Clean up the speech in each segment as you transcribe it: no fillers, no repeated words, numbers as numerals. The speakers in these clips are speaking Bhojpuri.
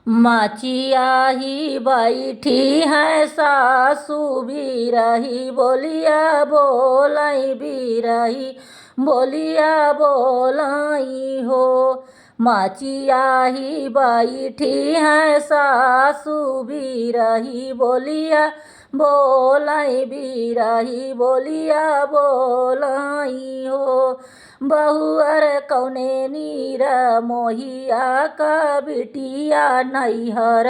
माचिया ही बैठी है सासू भी रही बोलिया बोलाई भी रही बोलिया बोलाई हो। माचिया ही बैठी है सासू भी रही बोलिया बोलाई भी रही बोलिया बोलाई हो। बहुअर कौने नीर मोहिया का बिटिया नैहर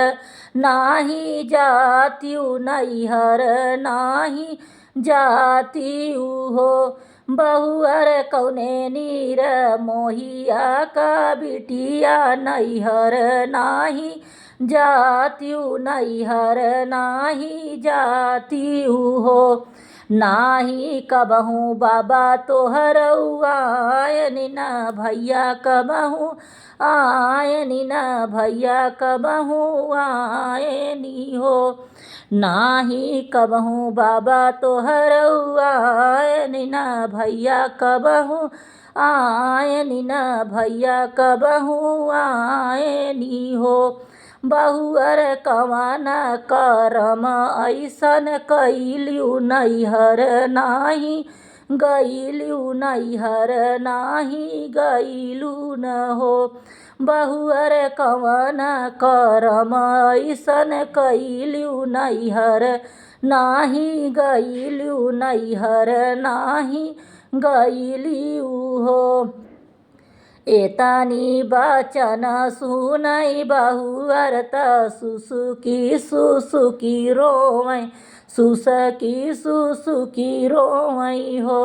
नाही जातियु नैहर नाही जातियु हो। बहुअर कौने नीर मोहिया का बिटिया नैहर नाही जातियु नैहर नाही जातियु हो। नाही कबहू बाबा तोहर आयनि न भैया कबहू आयनि न भैया कबहू आयनि हो। नाही कबहू बाबा तोहर आयनि न भैया कबहू आयनि न भैया कबहू आयनि हो। बहुअर कवन करम ऐसन कैलियु नैहर नाही गैलु नैहर नाही गैलु न हो। बहुअर कवन करम ऐसन कैलियु नैहर नाही गैलु नैहर नाही गैलियु हो। एतानी बचन सुनै बहुअर त सुसुकी सुसुकी रोवै सुसकी सुसुकी रोवै हो।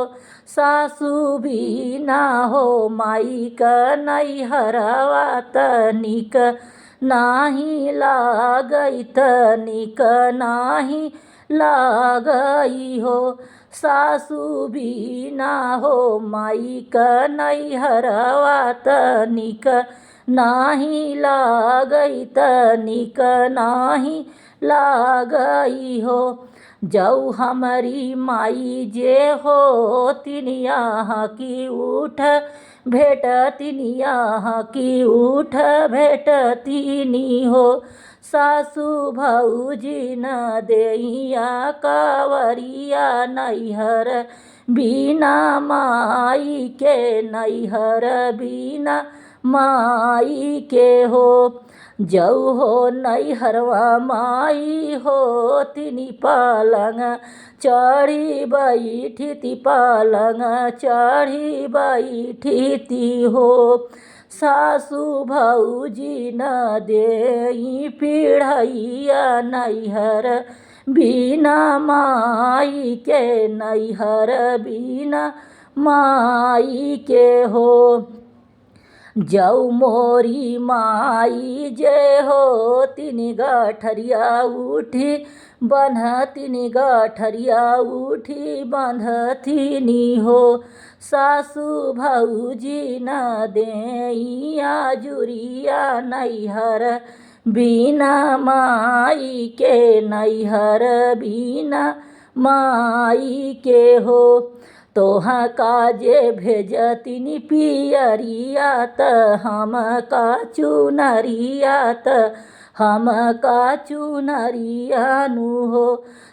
सासु बिना हो माईक नैहरवा तनिक नाही लागै तनिक नाही लागै हो। सासु बिना हो माईक नैहरवा तनिक नाही लागै तनिक नाही लागै हो। जौ हमारी माई जे हो तिनिया की उठ भेट तिनिया की उठ भेट तिनी हो। सासु भौजी न देइया कावरिया नैहर बिना माई के नैहर बिना माई के हो। जौ हो नैहरवा माई हो तिनी पलंग चढ़ी बैठी ती पलंग चढ़ी बैठी ती हो। सासु भौजी न देई पीढ़ैया नैहर बिना माई के नैहर बिना माई के हो। जौ मोरी माई जे हो तिनी गठरिया उठी बंध तिनी गठरिया उठी बंधथिनी हो। सासु भौजी न देइया जुरिया नैहर बिना माई के नैहर बिना माई के हो। तोहा काजे भेजतिनी पियरिया त हम का चुनरिया त हम का चुनरिया नु हो।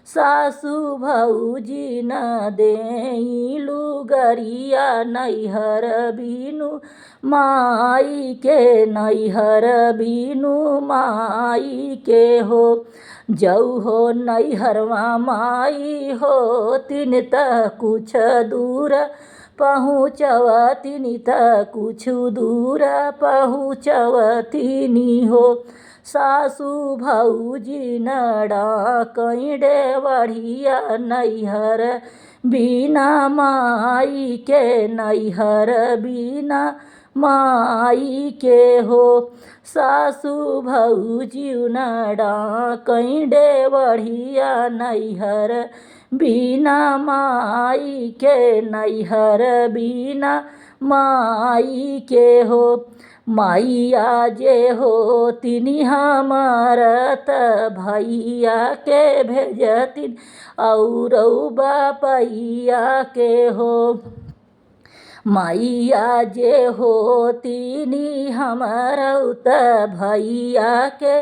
सासु भौजी न देई लुगरिया नैहर बिनु माई के नैहर बिनु माई के हो। जौ हो नैहरवा माई हो तिन त कुछ दूर पहुँचवतिनी त कुछ दूर पहुँचवतिनी हो। सासु भौजी न डाकै डेवढ़िया नैहर बिना माई के नैहर बिना माई के हो। सासु भौजी न डाकै डेवढ़िया नैहर बिना माई के नैहर बिना माई के हो। माइया जे हो तिनी हमार त भैया के भेजतिन औरौ बापैया के हो। मैया जे होतीनी हमरौ त भैया के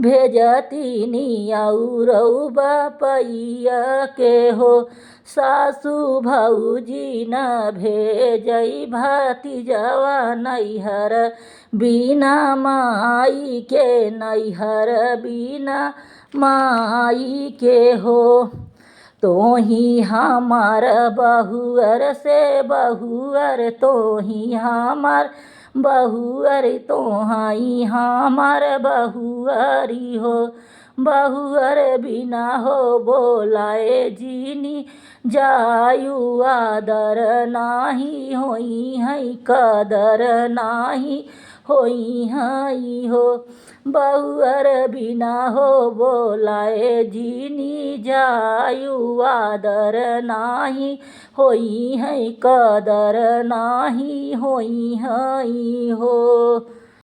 भेजतीनी औरौ बपैया के हो। सासु भौजी न भेजै भतीजवा नैहर बिना माई के, नैहर बिना माई के हो। तोही हमार बहुअर से बहुअर, तोही हमार बहुअर, तोहाई हमार बहुअरी हो। बहुअर बिना हो बोलाए जीनी जायु, आदर नाही होई है कदर नाही होई है हो। बहुअर बिना हो बोलाए जीनी जायु, आदर नाही होई है कदर नाही होई है हो।